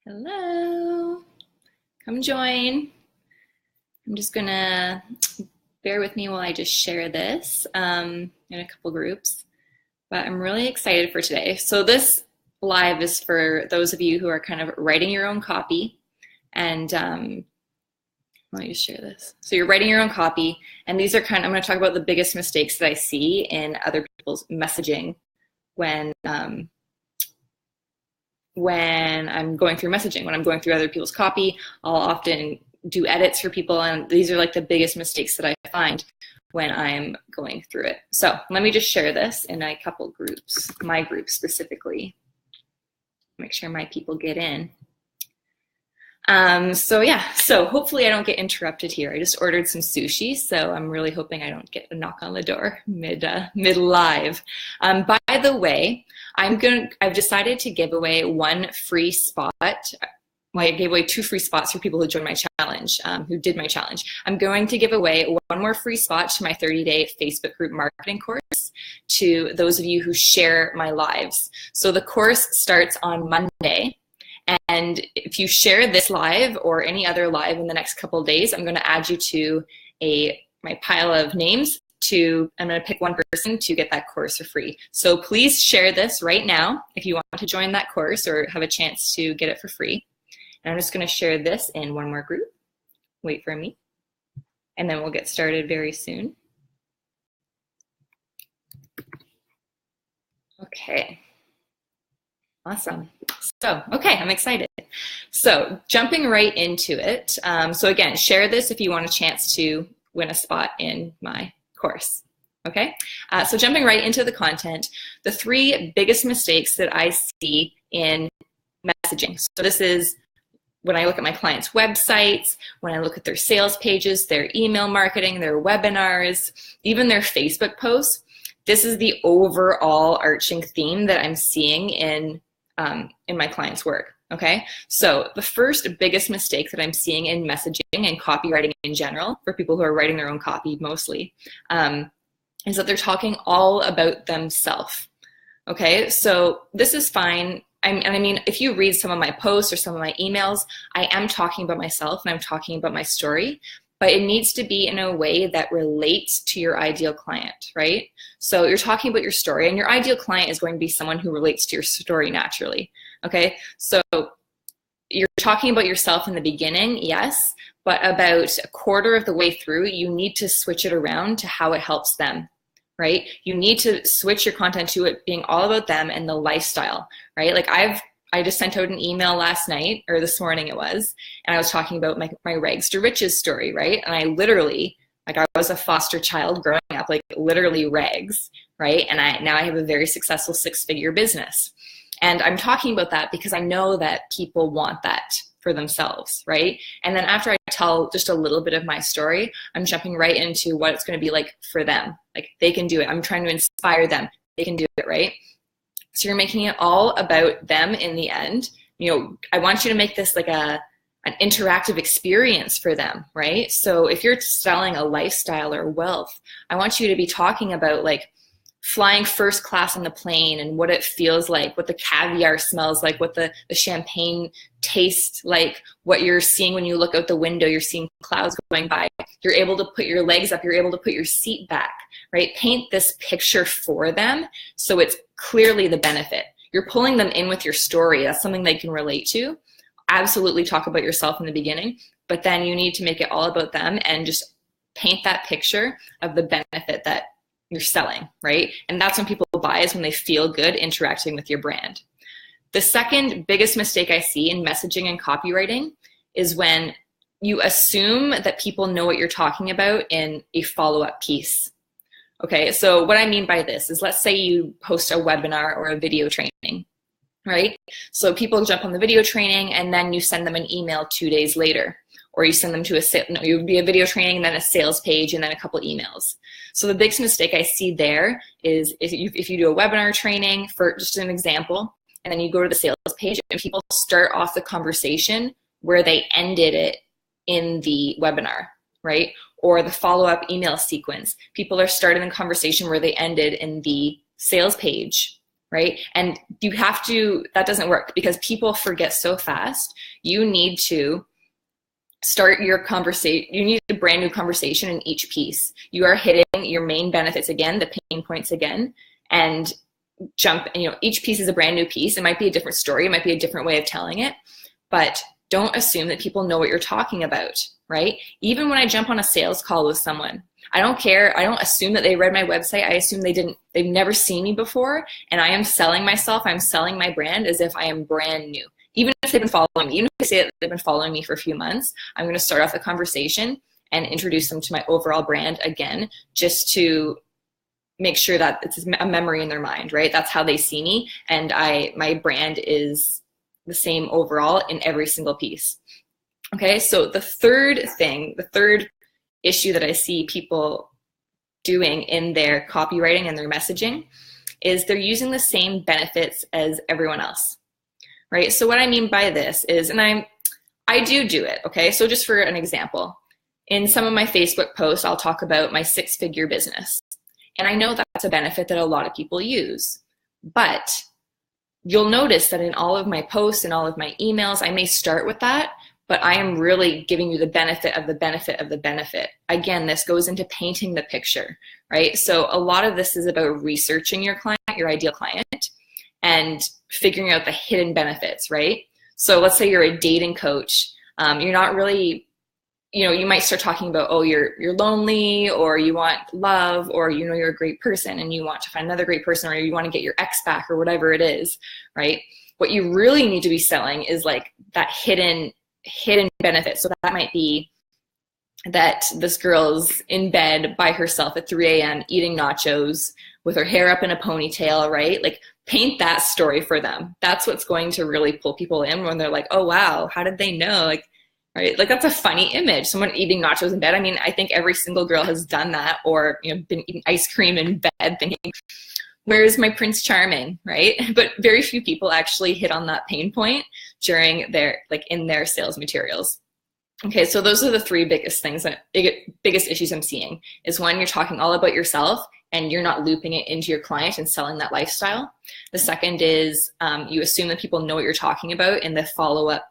Hello, come join. I'm just gonna bear with me while I just share this in a couple groups, but I'm really excited for today. So this live is for those of you who are kind of writing your own copy, and let me just share this. So you're writing your own copy, and these are I'm gonna talk about the biggest mistakes that I see in other people's messaging when I'm going through messaging, when I'm going through other people's copy. I'll often do edits for people, and these are like the biggest mistakes that I find when I'm going through it. So let me just share this in a couple groups, my group specifically. Make sure my people get in. So hopefully I don't get interrupted here. I just ordered some sushi, so I'm really hoping I don't get a knock on the door mid live. By the way, I've decided to give away one free spot. Well, I gave away 2 free spots for people who joined my challenge, who did my challenge. I'm going to give away one more free spot to my 30-day Facebook group marketing course to those of you who share my lives. So the course starts on Monday. And if you share this live or any other live in the next couple of days, I'm going to add you to my pile of names. I'm going to pick one person to get that course for free. So please share this right now if you want to join that course or have a chance to get it for free. And I'm just going to share this in one more group. Wait for me. And then we'll get started very soon. Okay. Awesome. So, okay, I'm excited. So jumping right into it. So again, share this if you want a chance to win a spot in my course. Okay, so jumping right into the content, the 3 biggest mistakes that I see in messaging. So this is when I look at my clients' websites, when I look at their sales pages, their email marketing, their webinars, even their Facebook posts. This is the overall arching theme that I'm seeing in my clients' work, okay? So the first biggest mistake that I'm seeing in messaging and copywriting in general, for people who are writing their own copy mostly, is that they're talking all about themselves, okay? So this is fine. I mean, if you read some of my posts or some of my emails, I am talking about myself and I'm talking about my story, but it needs to be in a way that relates to your ideal client, right? So you're talking about your story, and your ideal client is going to be someone who relates to your story naturally, okay? So you're talking about yourself in the beginning, yes, but about a quarter of the way through, you need to switch it around to how it helps them, right? You need to switch your content to it being all about them and the lifestyle, right? Like I just sent out an email last night, or this morning it was, and I was talking about my rags to riches story, right? And I literally, I was a foster child growing up, like literally rags, right? And now I have a very successful 6-figure business. And I'm talking about that because I know that people want that for themselves, right? And then after I tell just a little bit of my story, I'm jumping right into what it's going to be like for them. Like they can do it. I'm trying to inspire them. They can do it, right? So you're making it all about them in the end. You know, I want you to make this like an interactive experience for them, right? So if you're selling a lifestyle or wealth, I want you to be talking about like flying first class on the plane and what it feels like, what the caviar smells like, what the champagne tastes like, what you're seeing when you look out the window, you're seeing clouds going by. You're able to put your legs up, you're able to put your seat back, right? Paint this picture for them so it's clearly the benefit. You're pulling them in with your story. That's something they can relate to. Absolutely talk about yourself in the beginning, but then you need to make it all about them and just paint that picture of the benefit that you're selling, right? And that's when people buy, is when they feel good interacting with your brand. The second biggest mistake I see in messaging and copywriting is when you assume that people know what you're talking about in a follow-up piece. Okay, so what I mean by this is, let's say you host a webinar or a video training, right? So people jump on the video training and then you send them an email 2 days later, or you send them to it would be a video training and then a sales page and then a couple emails. So the biggest mistake I see there is if you do a webinar training, for just an example, and then you go to the sales page and people start off the conversation where they ended it in the webinar, right? Or the follow-up email sequence. People are starting the conversation where they ended in the sales page, right? And you have to, that doesn't work because people forget so fast. You need to start your conversation. You need a brand new conversation in each piece. You are hitting your main benefits again, the pain points again, and each piece is a brand new piece. It might be a different story. It might be a different way of telling it, but don't assume that people know what you're talking about, right? Even when I jump on a sales call with someone, I don't care. I don't assume that they read my website. I assume they've never seen me before. And I am selling myself. I'm selling my brand as if I am brand new. Even if they've been following me, even if they say that they've been following me for a few months, I'm going to start off the conversation and introduce them to my overall brand again, just to make sure that it's a memory in their mind, right? That's how they see me. And my brand is the same overall in every single piece. Okay, so the third issue that I see people doing in their copywriting and their messaging is they're using the same benefits as everyone else, right? So what I mean by this is, and I do it, okay? So just for an example, in some of my Facebook posts, I'll talk about my 6-figure business. And I know that's a benefit that a lot of people use, but you'll notice that in all of my posts and all of my emails, I may start with that, but I am really giving you the benefit of the benefit of the benefit. Again, this goes into painting the picture, right? So a lot of this is about researching your client, your ideal client, and figuring out the hidden benefits, right? So let's say you're a dating coach. You're not really, you might start talking about, oh, you're lonely, or you want love, or you're a great person and you want to find another great person, or you want to get your ex back, or whatever it is, right? What you really need to be selling is like that hidden benefit. So that might be that this girl's in bed by herself at 3 a.m. eating nachos with her hair up in a ponytail, right? Like, paint that story for them. That's what's going to really pull people in when they're like, oh, wow, how did they know? Like, right? Like, that's a funny image. Someone eating nachos in bed. I mean, I think every single girl has done that, or, been eating ice cream in bed thinking, where's my Prince Charming, right? But very few people actually hit on that pain point during in their sales materials. Okay, so those are the 3 biggest issues I'm seeing is, one, you're talking all about yourself and you're not looping it into your client and selling that lifestyle. The second is you assume that people know what you're talking about in the follow-up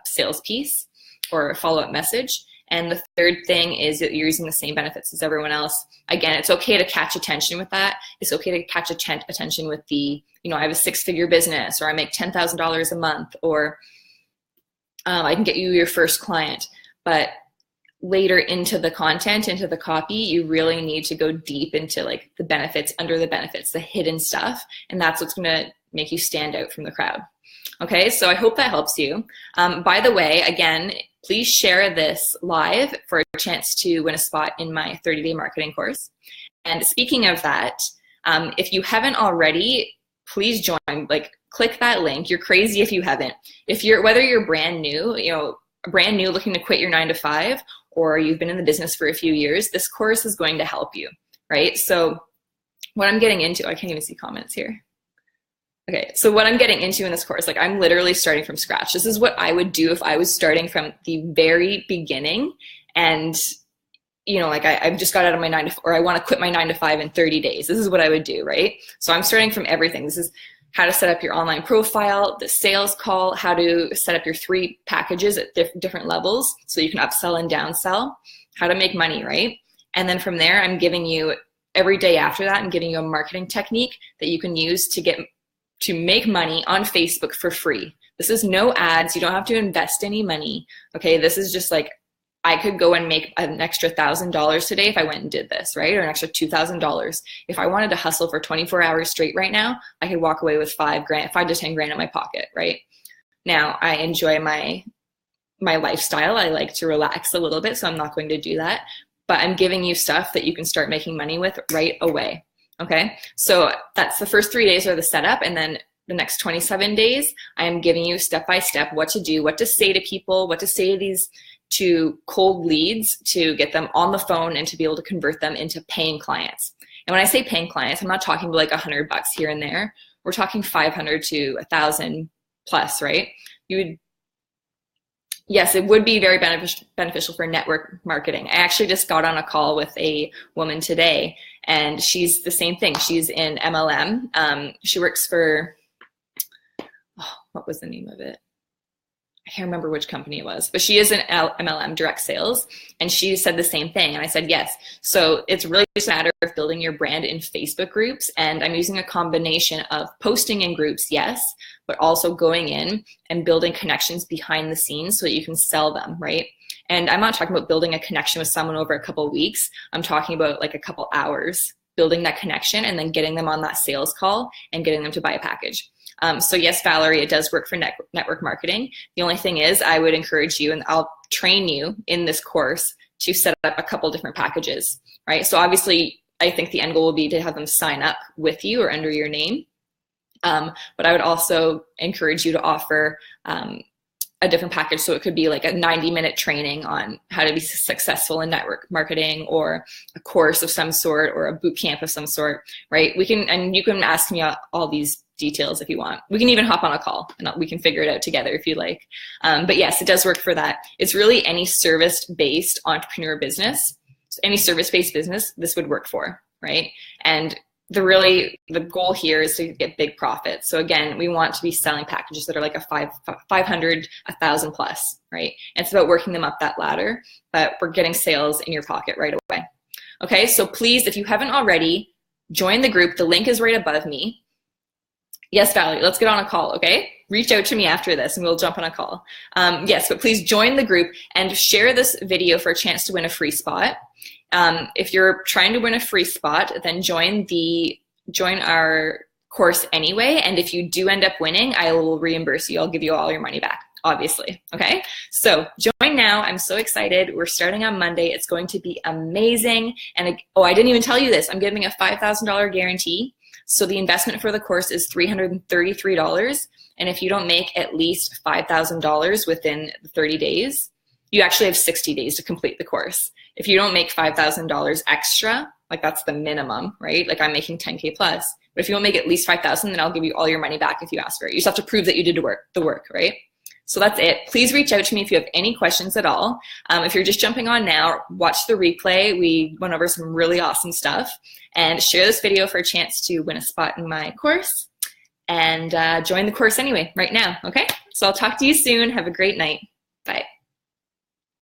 sales piece or follow-up message. And the third thing is that you're using the same benefits as everyone else. Again, it's okay to catch attention with that. It's okay to catch attention with the, I have a 6-figure business, or I make $10,000 a month, or I can get you your first client. But later into the content, into the copy, you really need to go deep into like the benefits, under the benefits, the hidden stuff. And that's what's going to make you stand out from the crowd. Okay, so I hope that helps you. By the way, again, please share this live for a chance to win a spot in my 30-day marketing course. And speaking of that, if you haven't already, please join. Click that link. You're crazy if you haven't. Whether you're brand new, looking to quit your 9-to-5, or you've been in the business for a few years, this course is going to help you, right? So what I'm getting into, I can't even see comments here. Okay, so what I'm getting into in this course, I'm literally starting from scratch. This is what I would do if I was starting from the very beginning, and I've just got out of my 9-to-5, or I want to quit my 9-to-5 in 30 days. This is what I would do, right? So I'm starting from everything. This is how to set up your online profile, the sales call, how to set up your 3 packages at different levels so you can upsell and downsell, how to make money, right? And then from there, I'm giving you, every day after that, I'm giving you a marketing technique that you can use to make money on Facebook for free. This is no ads. You don't have to invest any money. Okay, this is just I could go and make an extra $1,000 today if I went and did this, right? Or an extra $2,000. If I wanted to hustle for 24 hours straight right now, I could walk away with $5 to 10 grand in my pocket, right? Now, I enjoy my lifestyle. I like to relax a little bit, so I'm not going to do that. But I'm giving you stuff that you can start making money with right away. Okay, so that's the first 3 days are the setup, and then the next 27 days, I am giving you step-by-step what to do, what to say to people, what to say to cold leads to get them on the phone and to be able to convert them into paying clients. And when I say paying clients, I'm not talking about $100 here and there. We're talking $500 to $1,000 plus, right? You Yes, it would be very beneficial for network marketing. I actually just got on a call with a woman today, and she's the same thing. She's in MLM. She works for, oh, what was the name of it? I can't remember which company it was, but she is in MLM, direct sales, and she said the same thing. And I said, yes. So it's really just a matter of building your brand in Facebook groups. And I'm using a combination of posting in groups, yes, but also going in and building connections behind the scenes so that you can sell them, right? And I'm not talking about building a connection with someone over a couple of weeks. I'm talking about like a couple hours, building that connection and then getting them on that sales call and getting them to buy a package. So yes, Valerie, it does work for network marketing. The only thing is I would encourage you, and I'll train you in this course, to set up a couple different packages, right? So obviously, I think the end goal will be to have them sign up with you or under your name. But I would also encourage you to offer a different package. So it could be like a 90-minute training on how to be successful in network marketing, or a course of some sort, or a boot camp of some sort, right? And you can ask me all these details if you want. We can even hop on a call and we can figure it out together if you like. But yes, it does work for that. It's really any service-based entrepreneur business, so any service-based business, this would work for, right? And the goal here is to get big profits. So again, we want to be selling packages that are like a 500, 1,000 plus, right? And it's about working them up that ladder, but we're getting sales in your pocket right away. Okay, so please, if you haven't already, join the group. The link is right above me. Yes, Valerie, let's get on a call, okay? Reach out to me after this and we'll jump on a call. Yes, but please join the group and share this video for a chance to win a free spot. If you're trying to win a free spot, then join our course anyway. And if you do end up winning, I will reimburse you. I'll give you all your money back, obviously. Okay. So join now. I'm so excited. We're starting on Monday. It's going to be amazing. And I didn't even tell you this. I'm giving a $5,000 guarantee. So the investment for the course is $333. And if you don't make at least $5,000 within 30 days, you actually have 60 days to complete the course. If you don't make $5,000 extra, like that's the minimum, right? Like I'm making 10K plus. But if you don't make at least 5,000, then I'll give you all your money back if you ask for it. You just have to prove that you did the work, right? So that's it. Please reach out to me if you have any questions at all. If you're just jumping on now, watch the replay. We went over some really awesome stuff. And share this video for a chance to win a spot in my course. And join the course anyway, right now, okay? So I'll talk to you soon. Have a great night.